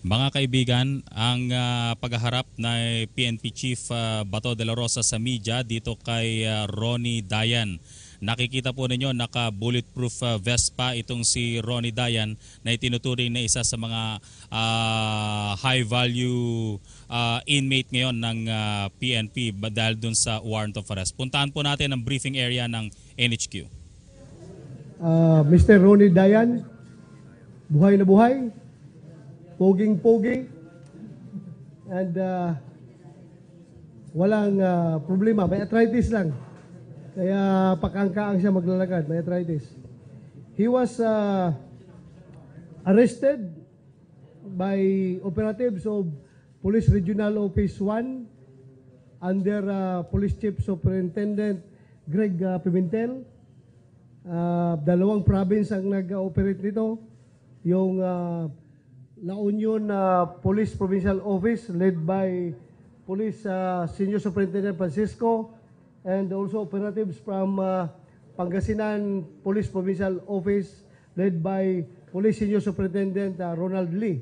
Mga kaibigan, ang paghaharap na PNP Chief Bato de la Rosa sa media dito kay Ronnie Dayan. Nakikita po ninyo naka-bulletproof vest pa itong si Ronnie Dayan na itinuturing na isa sa mga high-value inmate ngayon ng PNP dahil dun sa warrant of arrest. Puntahan po natin ang briefing area ng NHQ. Mr. Ronnie Dayan, buhay na buhay, poging-pogi, and walang problema. May arthritis lang. Kaya pakangkaang siya maglalakad. May arthritis. He was arrested by operatives of Police Regional Office 1 under Police Chief Superintendent Greg Pimentel. Dalawang province ang nag-operate nito. Yung La Union Police Provincial Office led by Police Senior Superintendent Francisco, and also operatives from Pangasinan Police Provincial Office led by Police Senior Superintendent Ronald Lee.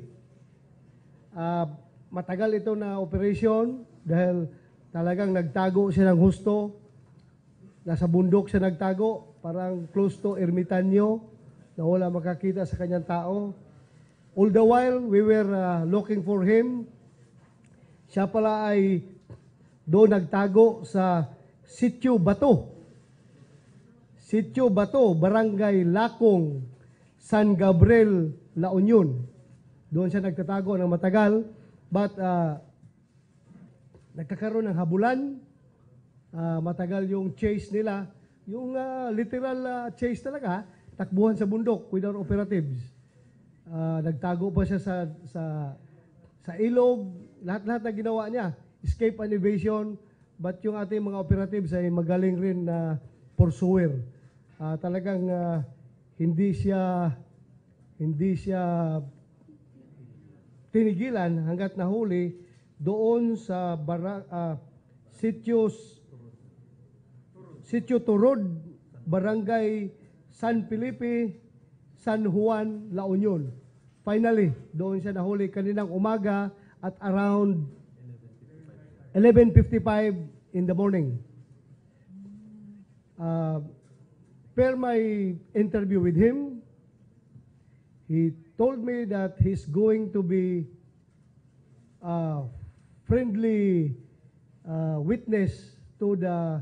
Matagal ito na operation dahil talagang nagtago siya ng husto. Nasa bundok siya nagtago, parang close to ermitanyo na wala makakita sa kanyang tao. All the while, we were looking for him. Siya pala ay doon nagtago sa Sitio Bato. Sitio Bato, Barangay Lakong, San Gabriel, La Union. Doon siya nagtatago ng matagal. But nagkakaroon ng habulan. Matagal yung chase nila. Yung literal chase talaga, takbuhan sa bundok with our operatives. Nagtago pa siya sa ilog, lahat-lahat na ginawa niya, escape and evasion, but yung ating mga operatives ay magaling rin na pursuer. Talagang hindi siya tinigilan hanggat nahuli doon sa Sitio Turod, Barangay San Felipe, San Juan, La Union. Finally, doon siya nahuli kaninang umaga at around 11:55 in the morning. Per my interview with him, he told me that he's going to be a friendly witness to the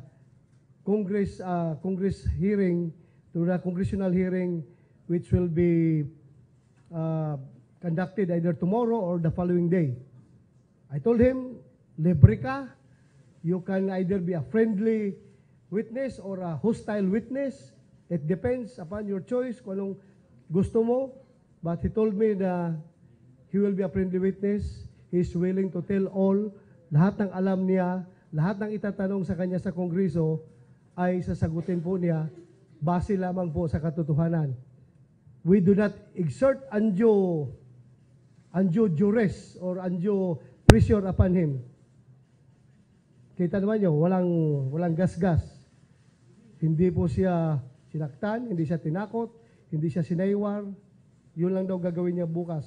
Congress hearing, to the congressional hearing, which will be conducted either tomorrow or the following day. I told him, libre ka. You can either be a friendly witness or a hostile witness. It depends upon your choice kung anong gusto mo. But he told me na he will be a friendly witness. He's willing to tell all. Lahat ng alam niya, lahat ng itatanong sa kanya sa Kongreso ay sasagutin po niya base lamang po sa katotohanan. We do not exert undue duress or undue pressure upon him. Kita naman nyo, walang gasgas. Hindi po siya sinaktan, hindi siya tinakot, hindi siya sinaywar. Yun lang daw gagawin niya bukas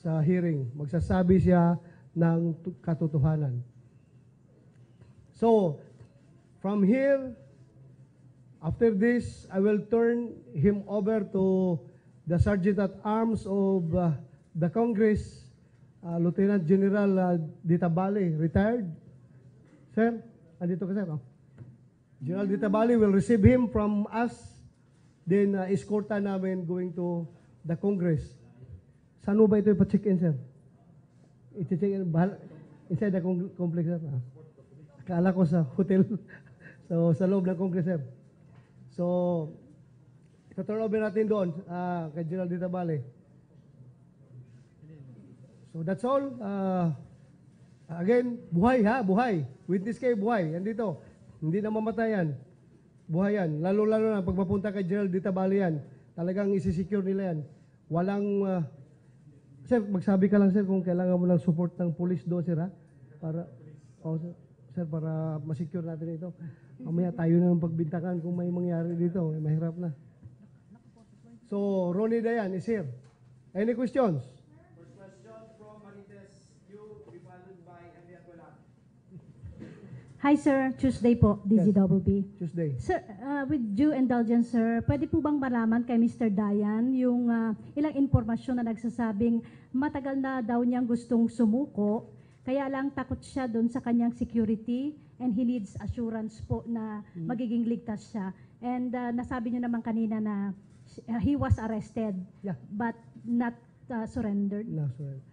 sa hearing. Magsasabi siya ng katotohanan. So, from here, after this, I will turn him over to the Sergeant at Arms of the Congress, Lieutenant General Ditabali, retired. Sir, andito ka, sir. Oh. General Ditabali will receive him from us, then escorta namin going to the Congress. Saan ba ito ipa-check-in, sir? I-check-in, inside the complex, sir. Akala ko sa hotel, so sa loob ng Congress, sir. So, ito-turn over natin doon kay General Ditabali. So, that's all. Again, buhay ha, buhay. Witness kayo, buhay. Yan dito. Hindi na mamatayan. Buhay yan. Lalo-lalo na pag mapunta kay General Ditabali yan, talagang isi-secure nila yan. Walang, sir, magsabi ka lang, sir, kung kailangan mo ng support ng police doon, sir, ha? Para, sir, para masecure natin ito. Mamaya tayo na ng pagbintangan kung may mangyari dito. Mahirap na. So, Ronnie Dayan is here. Any questions? First question from Hi sir, Tuesday po, DZWB. Tuesday. Sir, with due indulgence sir, pwede po bang malaman kay Mr. Dayan yung ilang informasyon na nagsasabing matagal na daw niyang gustong sumuko, kaya lang takot siya doon sa kanyang security and he needs assurance po na magiging ligtas siya. And nasabi niyo naman kanina na he was arrested Yeah. but not surrendered. No, sorry. Okay.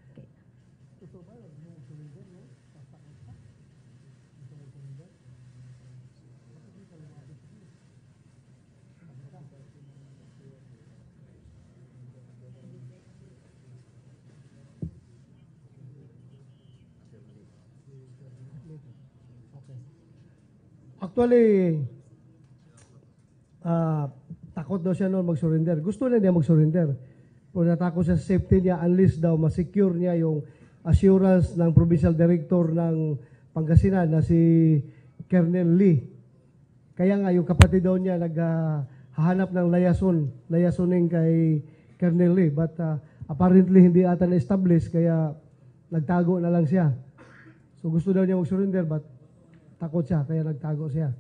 Actually, takot daw siya noon mag-surrender. Gusto na niya mag-surrender. Pero natakot siya sa safety niya unless daw ma-secure niya yung assurance ng provincial director ng Pangasinan na si Colonel Lee. Kaya nga yung kapatid daw niya naghahanap ng layasoning kay Colonel Lee. But apparently hindi ata na-establish kaya nagtago na lang siya. So gusto daw niya mag-surrender but takot siya, kaya nagtago siya.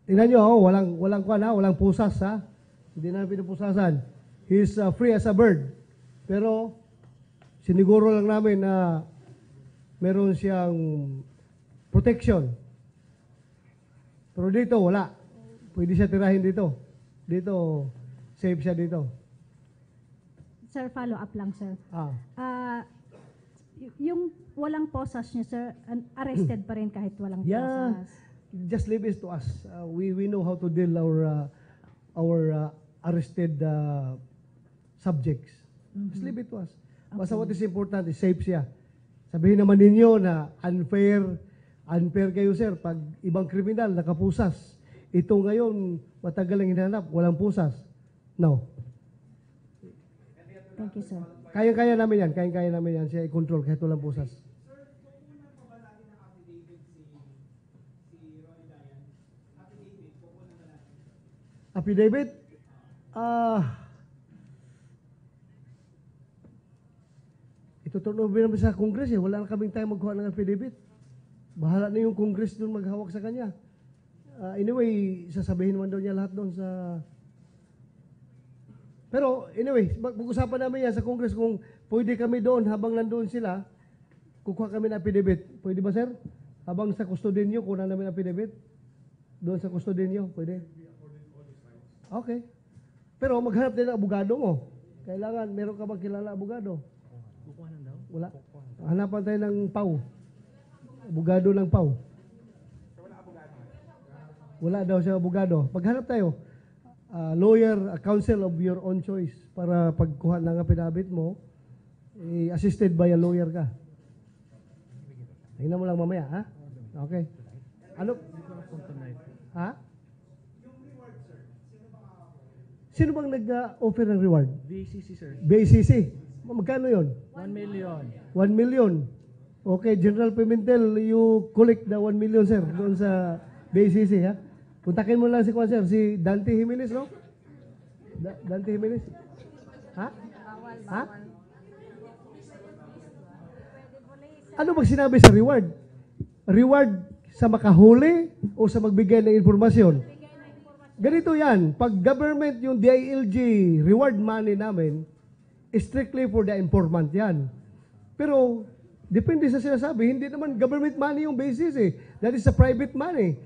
Tingnan nyo, walang pusas, ha? Hindi na pinupusasan. He's free as a bird. Pero, siniguro lang namin na meron siyang protection. Pero dito, wala. Pwede siya tirahin dito. Dito, safe siya dito. Sir, follow up lang sir. Yung walang posas niya, sir, arrested pa rin kahit walang Yeah, posas. just leave it to us. We know how to deal our arrested subjects. Just leave it to us. Basta what is important is safe siya. Sabihin naman ninyo na unfair kayo sir pag ibang kriminal nakapusas. Ito ngayon matagal ang hinanap, walang pusas. No. Thank you, sir. Kaya namin yan siya i-control kahit walang pusas. Affidavit? Ito turn over naman sa Congress eh. Wala na kaming time magkuha ng affidavit. Bahala na yung Congress doon maghawak sa kanya. Anyway, sasabihin naman daw niya lahat doon sa... Pero anyway, mag-usapan namin yan sa Congress kung pwede kami doon habang nandoon sila, kukuha kami ng affidavit. Pwede ba sir? Habang sa kustodinyo, kuha namin affidavit? Doon sa kustodinyo, pwede? Okay. Pero maghanap din ng abogado mo. Kailangan, meron ka bang kilala abogado? Kukuhanan daw? Wala. Hanapan tayo ng PAW. Abogado ng PAW. Wala daw siya abogado. Paghanap tayo, lawyer, a counsel of your own choice para pagkuha ng affidavit mo, assisted by a lawyer ka. Tingnan mo lang mamaya, ha? Okay. Ano? Ha? Sino bang nag-offer ng reward? BCC, sir. BCC. Magkano yon? 1 million. 1 million. Okay, General Pimentel, you collect the 1 million, sir, doon sa BCC, ha? Puntakin mo lang si Kwan, sir, si Dante Jimenez, no? Dante Jimenez? Ha? Ha? Ano bang sinabi sa reward? Reward sa makahuli o sa magbigay ng informasyon? Ganito yan, pag government yung DILG reward money namin, strictly for the informant yan. Pero, depende sa sinasabi, hindi naman government money yung basis eh. That is a private money.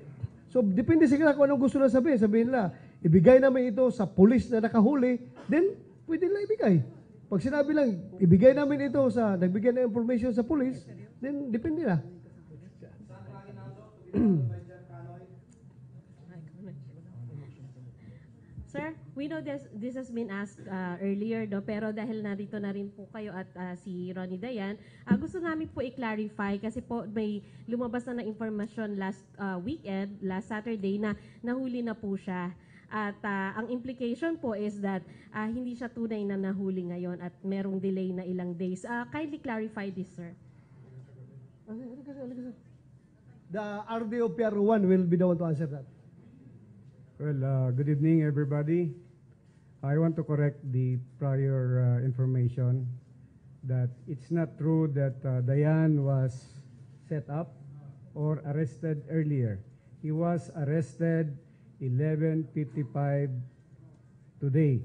So, depende sila kung anong gusto na sabihin. Sabihin nila, ibigay namin ito sa pulis na nakahuli, then, pwede nila ibigay. Pag sinabi lang, ibigay namin ito sa, nagbigay ng information sa pulis, then, depende na. Sir, we know this has been asked earlier, no? Pero dahil narito na rin po kayo at si Ronnie Dayan, gusto namin po i-clarify kasi po may lumabas na informasyon last weekend, last Saturday, na nahuli na po siya. At ang implication po is that hindi siya tunay na nahuli ngayon at merong delay na ilang days. Kindly clarify this, sir. The RDO PR1 will be the one to answer that. Well, good evening, everybody. I want to correct the prior information that it's not true that Dayan was set up or arrested earlier. He was arrested 11:55 today.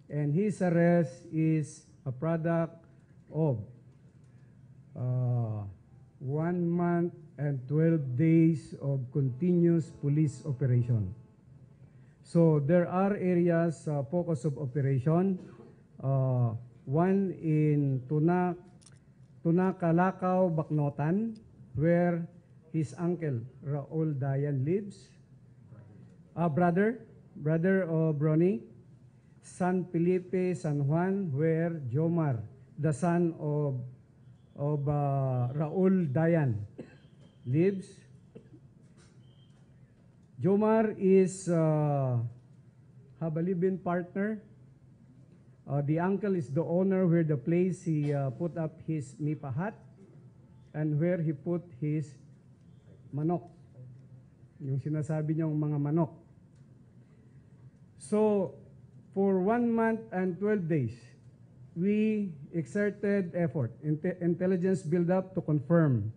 And his arrest is a product of 1 month and 12 days of continuous police operation. So there are areas focus of operation. One in Tunakalakaw, Bacnotan, where his uncle Raul Dayan lives. Brother of Ronnie. San Felipe, San Juan, where Jomar, the son of Raul Dayan, lives. Jomar is have a live-in partner. The uncle is the owner where the place he put up his nipa hut and where he put his manok. Yung sinasabi niyong mga manok. So, for 1 month and 12 days, we exerted effort, intelligence build-up to confirm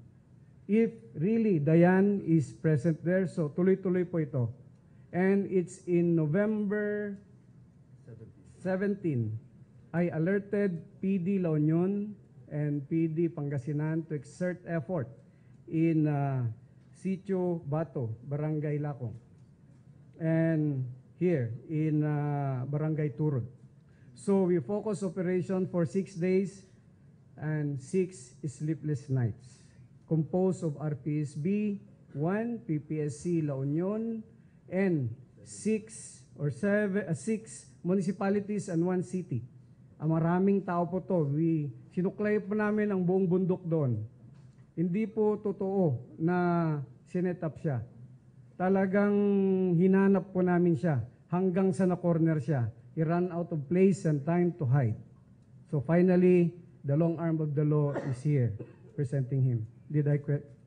if really Dayan is present there. So tuloy-tuloy po ito. And it's in November 17, I alerted PD La Union and PD Pangasinan to exert effort in Sitio Bato, Barangay Lakong, and here in Barangay Turod. So we focus operation for 6 days and 6 sleepless nights, composed of RPSB, 1 PPSC La Union, and 6 municipalities and 1 city. Maraming tao po to. Sinuklay po namin ang buong bundok doon. Hindi po totoo na sinet up siya. Talagang hinanap po namin siya hanggang sa na-corner siya. He ran out of place and time to hide. So finally, the long arm of the law is here, presenting him. Did I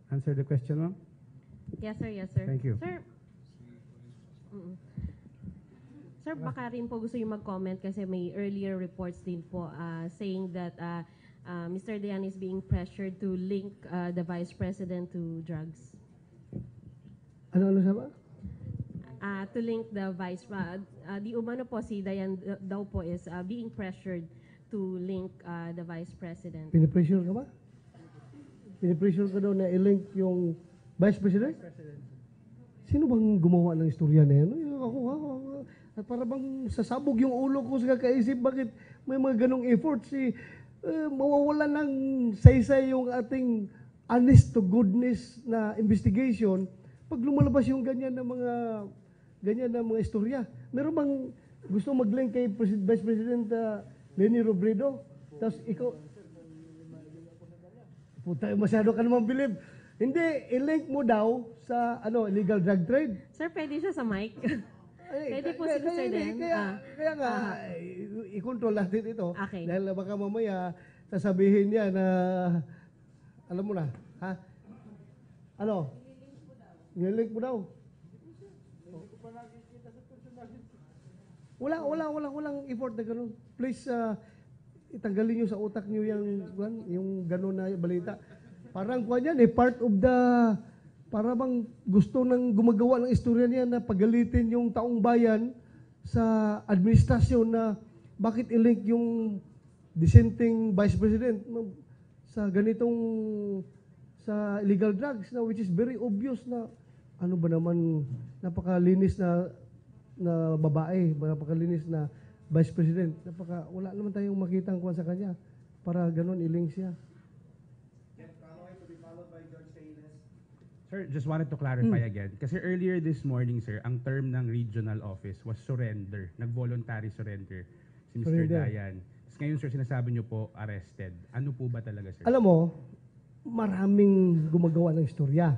answer the question, ma'am? Yes, sir. Yes, sir. Thank you. Sir, Sir, baka rin po gusto yung mag-comment kasi may earlier reports din po saying that Mr. Dayan is being pressured to link the Vice President to drugs. Ano siya ba? To link the Vice di umano po si Dayan daw po is being pressured to link the Vice President. Pinipressure ka ba? Pinipressure ka daw na i-link yung Vice President? Sino bang gumawa ng istorya na yan? Ako, para bang sasabog yung ulo ko sa kakaisip, bakit may mga ganong efforts mawawala ng saysay yung ating honest to goodness na investigation pag lumalabas yung ganyan na mga istorya. Meron bang gusto mag-link kay Vice President Leni Robredo? Tapos ikaw, puta, masyado ka naman bilib. Hindi, i-link mo daw sa illegal drug trade. Sir, pwede siya sa mic? Pwede po si Mr. Dayan. Kaya nga, i-control natin ito. Okay. Dahil baka mamaya sasabihin niya na, alam mo na, ha? Ano? I-link mo daw. Walang effort na gano'n. Please, itanggalin nyo sa utak nyo yung gano'n na balita. Parang kuha yan, part of the, para bang gusto nang gumagawa ng istorya niya na pagalitin yung taong bayan sa administrasyon na bakit i-link yung dissenting Vice President sa ganitong, sa illegal drugs na which is very obvious na ano ba naman, napakalinis na babae, napakalinis na Vice President, wala naman tayong makitang kuha sa kanya para ganon i-link siya. Sir, just wanted to clarify again. Kasi earlier this morning, sir, ang term ng regional office was surrender. Nag-voluntary surrender si Mr. Surrender. Dayan. Tapos ngayon, sir, sinasabi niyo po arrested. Ano po ba talaga, sir? Alam mo, maraming gumagawa ng istorya.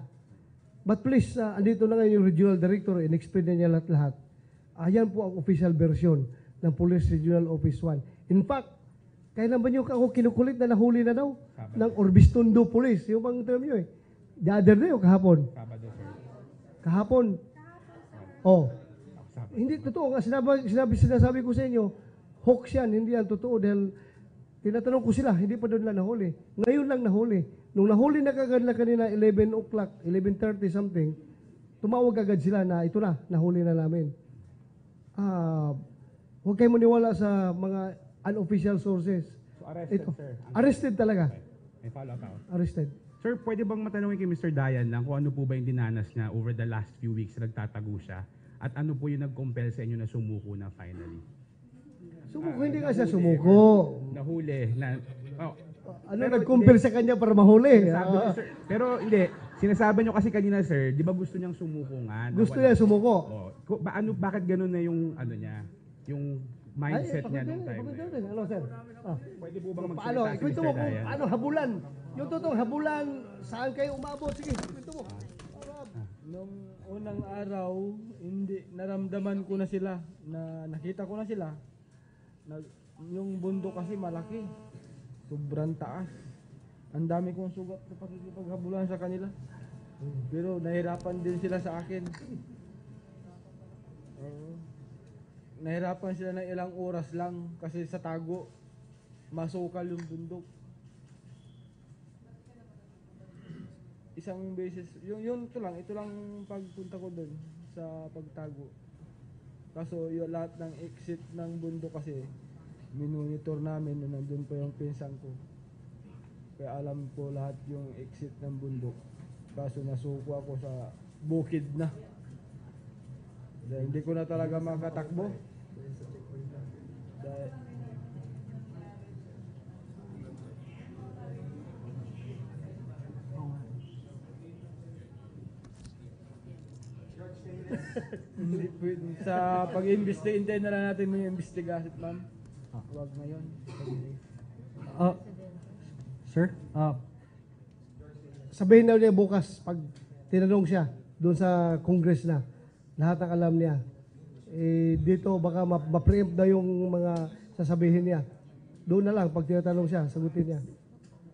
But please, andito na ngayon yung regional director, in-explain na niya lahat-lahat. Ayan po ang official version ng Police Regional Office 1. In fact, kailan ba niyo ako kinukulit na nahuli na daw? Ng Orbistondo Police. Yung bang term niyo eh. The other day o kahapon? Sabado, sir. Kahapon. Oh. Sabado. Hindi totoo. Sinasabi ko sa inyo, hoax yan. Hindi yan totoo dahil tinatanong ko sila, hindi pa doon lang nahuli. Ngayon lang nahuli. Nung nahuli na kagad na kanina 11 o'clock, 11:30 something, tumawag agad sila na ito na, nahuli na namin. Huwag kayo maniwala sa mga unofficial sources. So arrested, Ito. sir. Arrested talaga. May follow-up ako. Arrested. Sir, pwede bang matanongin kay Mr. Dayan lang kung ano po ba yung dinanas niya over the last few weeks na nagtatago siya? At ano po yung nag-compel sa inyo na sumuko na finally? Sumuko, hindi ka siya sumuko. Nahuli na... Oh, Ano pero nag-compel hindi. sa kanya para mahuli? Sinasabi niyo, sir, pero hindi, sinasabi niyo kasi kanina, sir, di ba gusto niyang sumuko nga? na Gusto wala- niya sumuko. Oh, bakit ganun na yung ano niya? Yung mindset niya nung time na yun? Ano, sir? Pwede po bang Paano? magsalita si Kwento Mr. mo kung Dayan? ano, habulan. Yung totoong habulan, saan kayo umabot? Sige, kwento mo. Nung unang araw, hindi naramdaman ko na sila, na nakita ko na sila. Yung bundok kasi malaki. Sobrang taas. Ang dami kong sugat sa pakikipaghabulan sa kanila. Pero nahirapan din sila sa akin. Nahirapan sila ng ilang oras lang kasi sa tago, masukal yung bundok. Isang beses, ito lang pagpunta ko doon sa pagtago. Kaso yung lahat ng exit ng bundok kasi, minonitor namin na nandun pa yung pinsan ko. Kaya alam ko lahat yung exit ng bundok. Kaso nasuko ako sa bukid na. Dahil hindi ko na talaga makatakbo. Dahil hindi pwede. Sa pag-imbestiga, hintayin na lang natin may investigasyon, ma'am. Huwag ngayon. Sir, Sabihin na niya bukas, pag tinanong siya doon sa Congress na, lahat ng alam niya. Dito baka ma-preempt na yung mga sasabihin niya. Doon na lang, pag tinatanong siya, sagutin niya.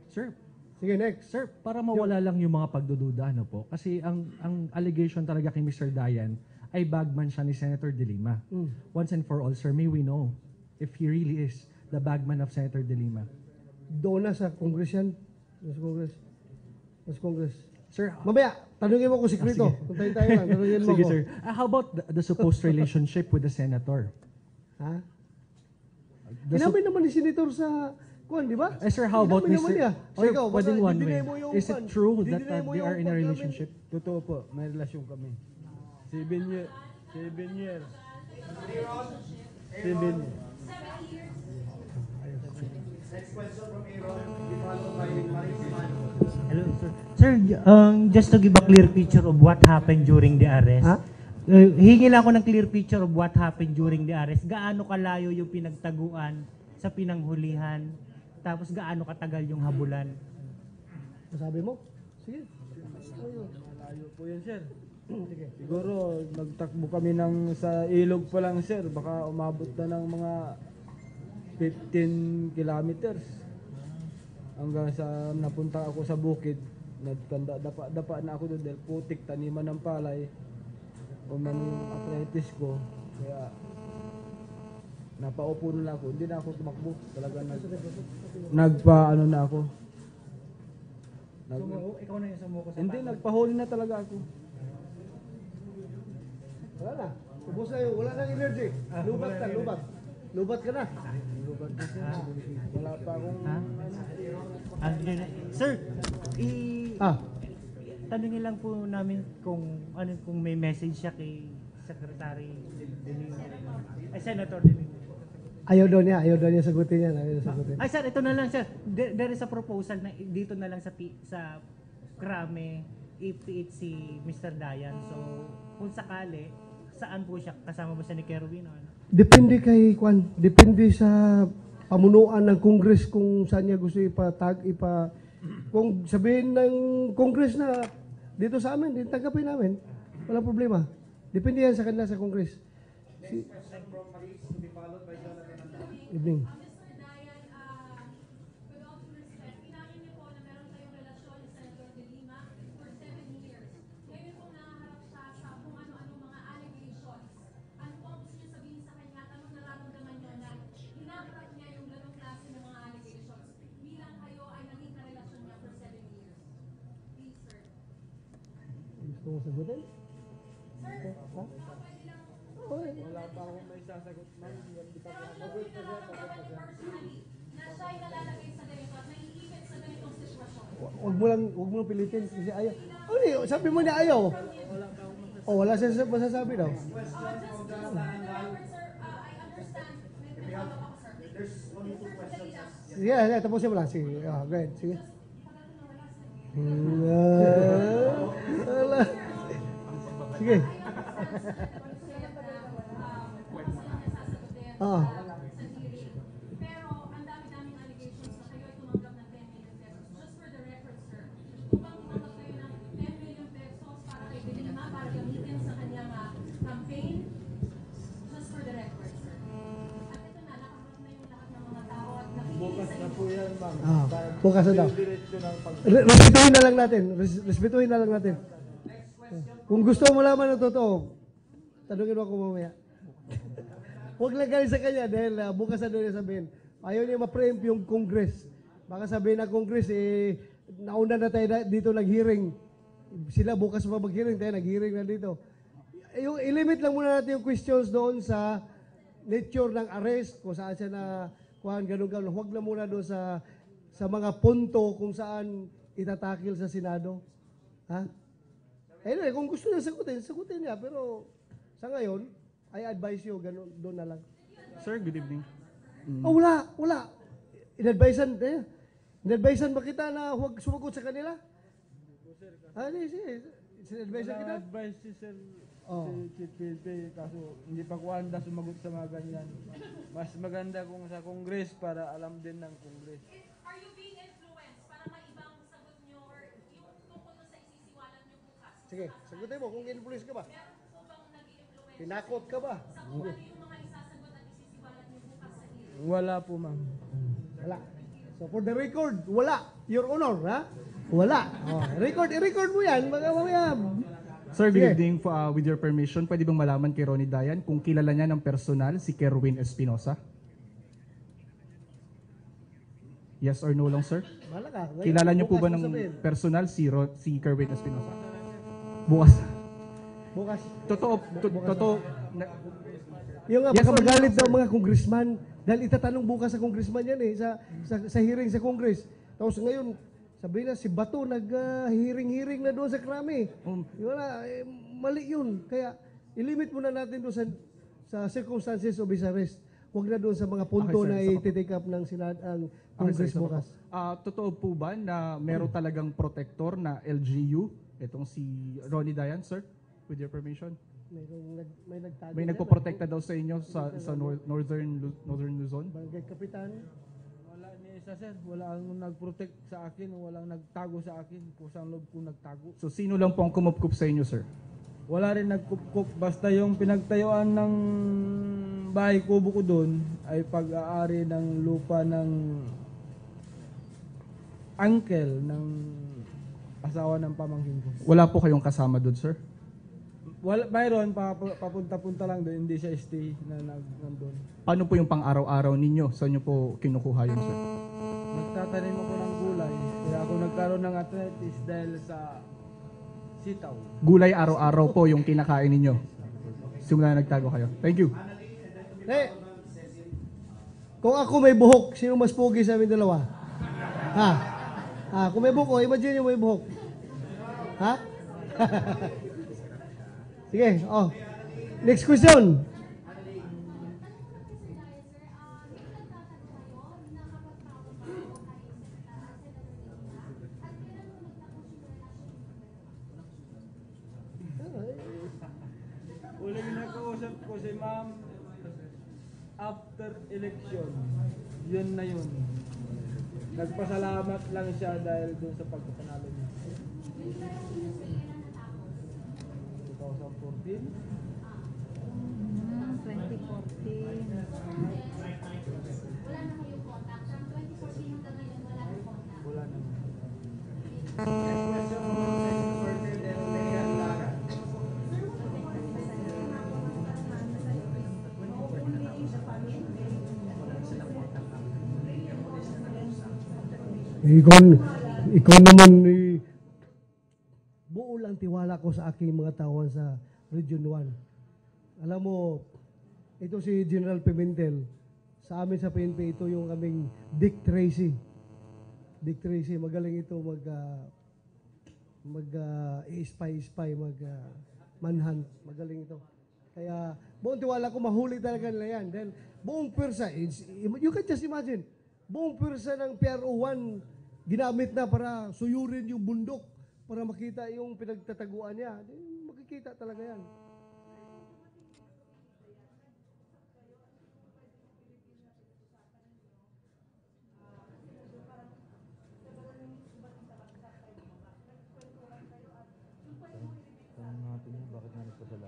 sir, Sige, next. sir, para mawala lang yung mga pagdududa, ano po? Kasi ang allegation talaga kay Mr. Dayan ay bagman siya ni Senator De Lima. Once and for all, sir, may we know if he really is the bagman of Senator De Lima. Doon na sa Congress yan. Sa Congress. Sa Congress. Sir, Mamaya, tanungin mo kung sikreto. Kung tayo lang, tanungin mo sige ko. sir. How about the supposed relationship with the senator? Ha? The sup- Inamin naman ni Senator sa kuwan, di ba? sir, how about Inamin naman Mr. niya. Or Ikaw, baka pwedeng one didinay way. mo yung Is kuwan. it true that Didinay mo they yung are in a kuwan namin. relationship? Totoo po, may relasyon kami. 7 years. 7 years. 7 years. Hello, sir. Sir, just to give a clear picture of what happened during the arrest. Ha? Hingi lang ako ng clear picture of what happened during the arrest. Gaano kalayo yung pinagtaguan sa pinanghulihan? Tapos gaano katagal yung habulan? Masabi mo? Sige. Malayo po yun, sir. Siguro, nagtakbo kami ng sa ilog pa lang, sir. Baka umabot na ng mga 15 kilometers. Hanggang sa napunta ako sa bukid. Dapa na ako doon dahil putik, taniman ng palay. Uman yung arthritis ko. Kaya napaupo na lang ako. Hindi na ako tumakbo. Talaga nagpa-ano na ako. Ikaw na yung sumuko Hindi, nagpahuli na talaga ako. Wala na. Ubus na yung, wala nang energy. Lubat ka, lubat. Lubat ka na. Wala pa akong... Sir, Ah, tanungin lang po namin kung may message siya kay Secretary De Lima. Ay, Senator De Lima. ayaw daw niya sagutin yan. Ayaw daw sagutin. Ay, sir, ito na lang, sir. There is a proposal na dito na lang sa Krame ipiit si Mr. Dayan. So, kung sakali, saan po siya? Kasama ba siya ni Kerwin? O ano? Depende kay Kwan. Depende sa pamunuan ng Congress kung saan niya gusto kung sabihin ng Congress na dito sa amin, tanggapin namin. Walang problema. Depende yan sa kanila sa Congress. Evening. Gusto mo sagutin? Ha? Okay. Wala pa akong may sasagot, ma'am. Hindi pa po. Pagod pa siya, pagod pa siya. Na siya ay nalalagay sa ganito at naiipit sa ganitong sitwasyon. Huwag mo lang pilitin kasi ayaw. Ano yun? Sabi mo na ayaw. Oh, wala siya masasabi daw. Just for the record, sir, I understand. May follow up, sir. Sige, tapusin mo lang. Sige, go ahead. Sige. Wala. Sige. Ah. Pero ang dami-daming allegations na kayo ay tumanggap ng 10 million pesos. Just for the record, sir. Upang tumanggap kayo ng 10 million pesos para kay Dilima, para gamitin sa kanyang campaign. Just for the record, sir. At ito na, nakaharap na yung lahat ng mga tao at Bukas na po yan, ma'am. Bukas na daw. Diretso ng pag... Respetuhin na lang natin. Respetuhin na lang natin. Kung gusto mo malaman ng totoo, tanungin mo ako mamaya. Huwag lang galing sa kanya dahil bukas na doon niya sabihin. Ayaw niya ma-preempt yung Congress. Baka sabihin ng Congress, nauna na tayo dito nag-hearing. Sila bukas pa mag-hearing, tayo nag-hearing na dito. Yung, ilimit lang muna natin yung questions doon sa nature ng arrest, kung saan siya na kuhan, ganun-ganun. Huwag na muna doon sa mga punto kung saan itatakil sa Senado. Ha? Anyway, kung gusto niya sagutin niya. Pero sa ngayon, I advise you, ganun, doon na lang. Sir, good evening. Oh, wala. Inadvisean ba kita na huwag sumagot sa kanila? Sinadvisean kita? Advice si Sir, Oh. si Chief PNP, kaso hindi pa ko handa sumagot sa mga ganyan. Mas maganda kung sa Congress para alam din ng Congress. Are you being influenced para may ibang sagot nyo or yung tungkol sa isisiwalan nyo bukas? Sige, sagutin mo kung influence ka ba? Meron po bang nag-i-influence Tinakot ka ba? sa kung ano yung mga isasagot at isisiwalan nyo bukas sa hearing? Wala po, ma'am. Wala. So for the record, wala. Your Honor, ha? Wala. Oh, i-record mo yan. Mamaya. Sir, good Sige. evening. With your permission, pwede bang malaman kay Ronnie Dayan kung kilala niya ng personal si Kerwin Espinosa? Yes or no lang, sir? Wala ka. Kilala niyo po ba Bukas mo ng sabihin. personal si Kerwin Espinosa? Bukas. Bukas. Totoo. Yung Yes, baka sir. magalit ng mga congressman dahil itatanong bukas sa congressman yan sa hearing sa Congress. Tapos ngayon, sabihin na si Bato nag-hearing na doon sa Krami. Wala, mali yun. Kaya ilimit muna natin doon sa circumstances of his arrest. Huwag na doon sa mga punto Okay, sir. na Isa pa po. i-take up ng ang Okay, Congress sir, isa pa bukas. po. Totoo po ba na meron talagang protector na LGU? Itong si Ronnie Dayan, sir? With your permission? May nagtago. May yan, nagpoprotekta daw sa inyo sa Northern Luzon? Barangay Kapitan. Wala ni isa, sir. Wala ang nag-protect sa akin, walang nagtago sa akin. Kusang loob ko nagtago. So sino lang po ang kumupkup sa inyo, sir? Wala rin nagkupkup. Basta yung pinagtayuan ng bahay kubo ko doon ay pag-aari ng lupa ng uncle ng asawa ng pamangkin ko. Wala po kayong kasama doon, sir? Wala, mayroon, papunta-punta lang doon. Hindi siya stay na nandun. Paano po yung pang-araw-araw ninyo? Saan nyo po kinukuha yun, sir? Nagtatanim ako ng gulay. Kaya ako nagkaroon ng arthritis dahil sa sitaw. Gulay araw-araw po yung kinakain ninyo. Simula na nagtago kayo. Thank you. Kung ako may buhok, sino mas pogi sa amin dalawa? Ha? Kung may buhok, imagine yung may buhok. Ha? Sige, next question. Uling nakausap ko si ma'am after election. Yun na yun. Nagpasalamat lang siya dahil dun sa pagkapanalo niya. 2014. 2014. Wala na. Ikaw naman, buo lang tiwala ko sa aking mga tauhan sa Region 1. Alam mo, ito si General Pimentel. Sa amin sa PNP, ito yung aming Dick Tracy. Dick Tracy, magaling ito i-spy, manhunt. Magaling ito. Kaya, buong tiwala ko, mahuli talaga nila yan. Dahil buong pwersa, you can just imagine, buong pwersa ng PRO1, ginamit na para suyurin yung bundok, para makita yung pinagtataguan niya. Makikita talaga yan.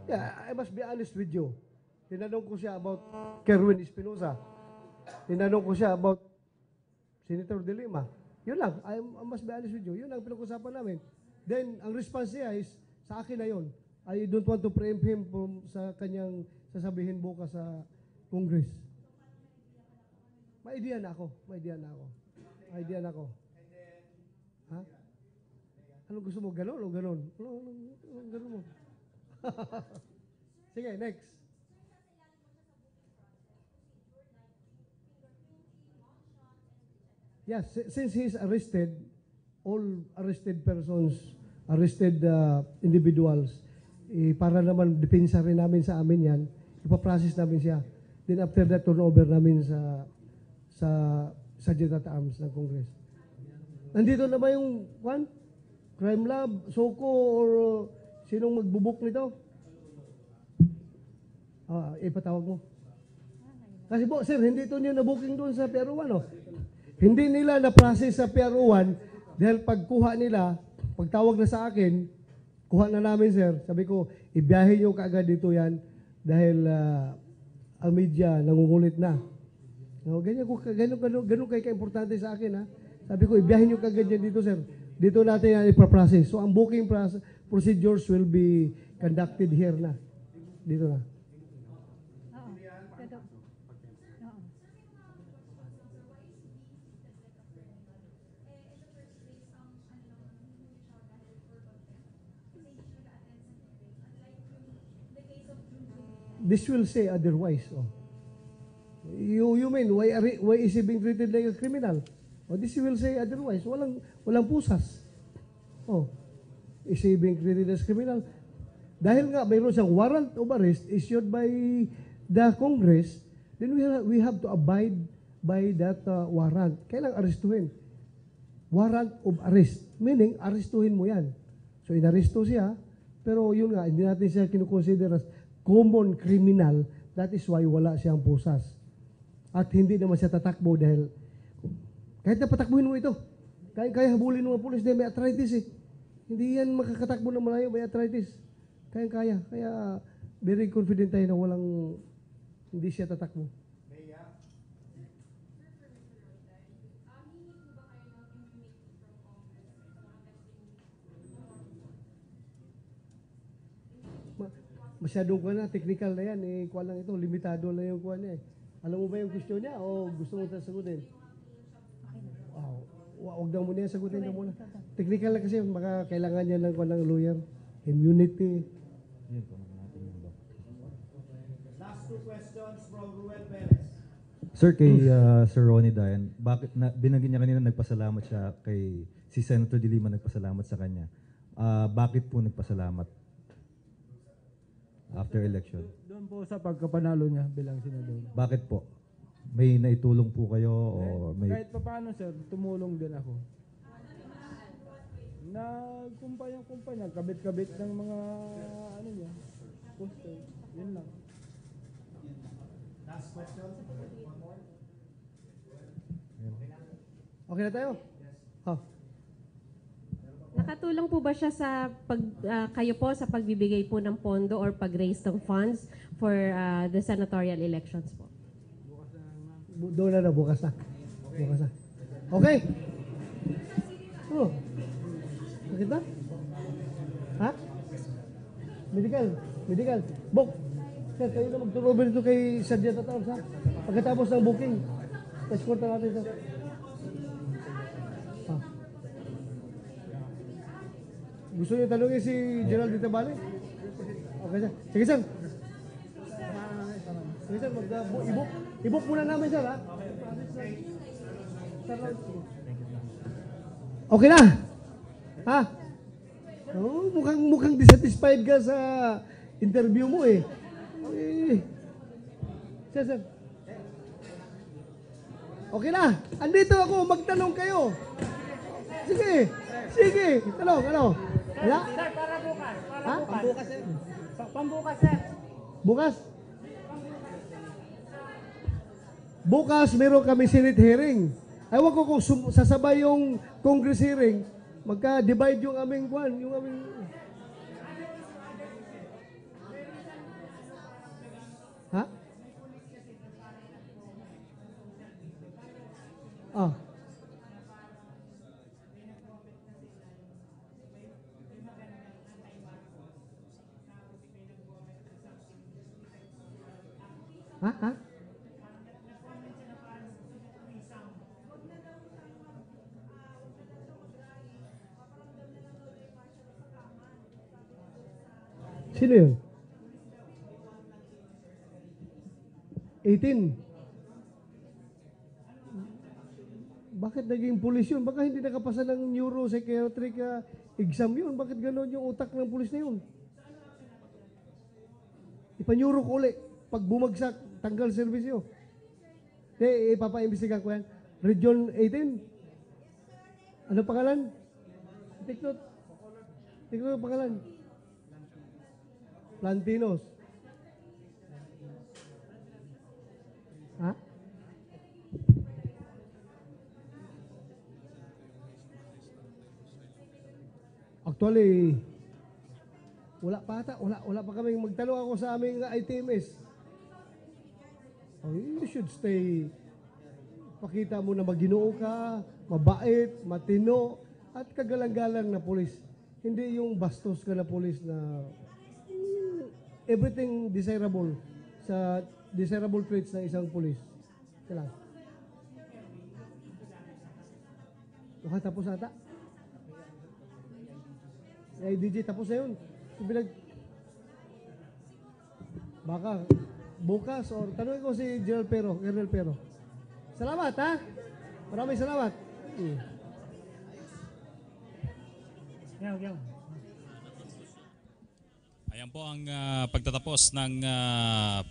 Yeah, I must be honest with you. Tinanong ko siya about Kerwin Espinosa. Tinanong ko siya about Senator De Lima. Yun lang. I must be honest with you. Yun ang pinag-usapan namin. Then, ang response niya is, sa akin na yun. I don't want to preempt him sa kanyang sasabihin bukas sa Congress. May idea na ako. Ha? Anong gusto mo? Ganon o ganon? Anong ganon mo? Sige, next. Yes, since he's arrested, all arrested persons, arrested individuals, para naman depensa rin namin sa amin yan, ipaprocess namin siya. Then after that, turnover namin sa Sergeant at Arms ng Congress. Nandito na ba yung Crime Lab, Soko, or sinong magbubuk nito? Ipatawag mo. Kasi po, sir, hindi ito nyo na-booking doon sa PRO1, no? Hindi nila na-process sa PRO1 dahil pagkuha nila, pagtawag na sa akin, kuha na namin, sir. Sabi ko, ibiyahin nyo kaagad dito yan dahil ang media nangungulit na. No, ganun kayo ka-importante sa akin, ha? Sabi ko, ibiyahin nyo kaagad yan dito, sir. Dito natin yan ipaprocess. So, ang booking procedures will be conducted here na. Dito na. This will say otherwise. Oh. You mean, why is he being treated like a criminal? Oh, this will say otherwise. Walang pusas. Oh, is he being treated as criminal? Dahil nga mayroon siyang warrant of arrest issued by the Congress, then we have to abide by that warrant. Kailang arestuhin? Warrant of arrest. Meaning, arestuhin mo yan. So, inaresto siya, pero yun nga, hindi natin siya kinukonsider as common criminal. That is why wala siyang pusas. At hindi naman siya tatakbo dahil kahit na patakbuhin mo ito, kaya habulin ng mga pulis dahil may arthritis eh. Hindi yan makakatakbo ng malayo, may arthritis. Kaya. Kaya very confident tayo na hindi siya tatakbo. Masyadong kuha na, technical na yan. Kuha lang ito, limitado lang yung kuha niya eh. Alam mo ba yung question niya o gusto mo sagutin? Huwag daw muna yan, sagutin daw muna. Technical na kasi, baka kailangan niya ng kuha ng lawyer. Immunity. Last two questions from Ruel Perez. Sir, kay Sir Ronnie Dayan, bakit binanggit niya kanina nagpasalamat siya kay si Senator De Lima, nagpasalamat sa kanya. Bakit po nagpasalamat? After election. Doon po sa pagkapanalo niya bilang senador. Bakit po? May naitulong po kayo o may... Kahit pa paano, sir, tumulong din ako. Nagkumpanya, kabit-kabit ng mga niya, poster. Yun lang. Last question. One more. Okay na tayo? Oh. Nakatulong po ba siya sa kayo po sa pagbibigay po ng pondo or pag-raise ng funds for the senatorial elections po? Doon na, bukas na. Okay. Oh. Bakit ba? Ha? Medical. Bok. Sir, kayo na mag-turnover ito kay Sergeant at Arms, ha? Pagkatapos ng booking, escort na natin, sir. Gusto niyo tanungin si General Dita Bale? Okay, sir. Sige, sir. Sige, sir. I-book muna namin, sir, ha? Okay na? Ha? Oh, mukhang dissatisfied ka sa interview mo, eh. Sir. Okay na. Andito ako. Magtanong kayo. Sige. Tanong, ano? Wala? Sir, para bukas. Ha? Pambukas, sir. Pambukas, sir. Bukas? Bukas, meron kami Senate hearing. Ewan ko kung sasabay yung Congress hearing, magka-divide yung aming kwan, yung aming... Ha? Ah. Ha? Sino yun? 18. Bakit naging pulis yun? Baka hindi nakapasa ng neuropsychiatric exam yun. Bakit gano'n yung utak ng pulis na yun? Ipa-neuro ko ulit. Pag bumagsak, tanggal servisyo. Ipapa-imbestigan ko yan. Region 18. Ano pangalan? Take note ang pangalan. Plantinos. Ha? Actually, wala pa kaming magtanong ako sa aming ITMS. Oh, you should stay. Pakita mo na maginoo ka, mabait, matino, at kagalang-galang na pulis. Hindi yung bastos ka na pulis na everything desirable sa desirable traits ng isang pulis. Kailan? Tapos ata? Ay, DJ, tapos na yun. Baka bukas or tanongin ko si Colonel Pero. Salamat, ha? Maraming salamat. Ayan po ang pagtatapos ng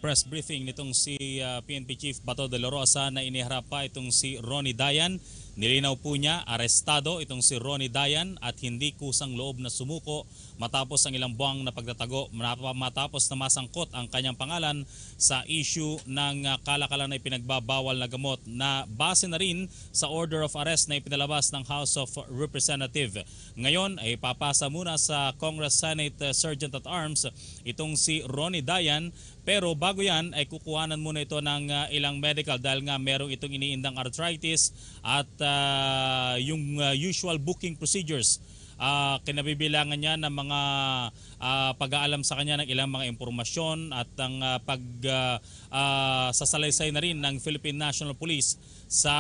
press briefing nitong si PNP Chief Bato de la Rosa na iniharap pa itong si Ronnie Dayan. Nilinaw po niya, arestado itong si Ronnie Dayan at hindi kusang loob na sumuko matapos ang ilang buwang na pagtatago, matapos na masangkot ang kanyang pangalan sa issue ng kalakalan na ipinagbabawal na gamot na base na rin sa order of arrest na ipinalabas ng House of Representatives. Ngayon ay papasa muna sa Congress Senate Sergeant at Arms itong si Ronnie Dayan. Pero bago yan ay kukuhanan muna ito ng ilang medical dahil nga merong itong iniindang arthritis at yung usual booking procedures. Kinabibilangan niya ng mga pag-aalam sa kanya ng ilang mga impormasyon at ang sasalaysay na rin ng Philippine National Police sa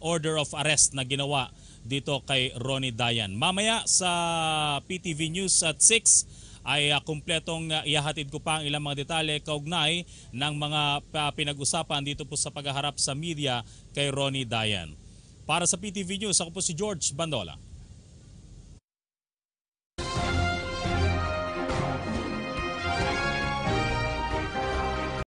order of arrest na ginawa dito kay Ronnie Dayan. Mamaya sa PTV News at 6 ay kumpletong ihahatid ko pa ang ilang mga detalye kaugnay ng mga pinag-usapan dito po sa paghaharap sa media kay Ronnie Dayan. Para sa PTV News, ako po si George Bandola.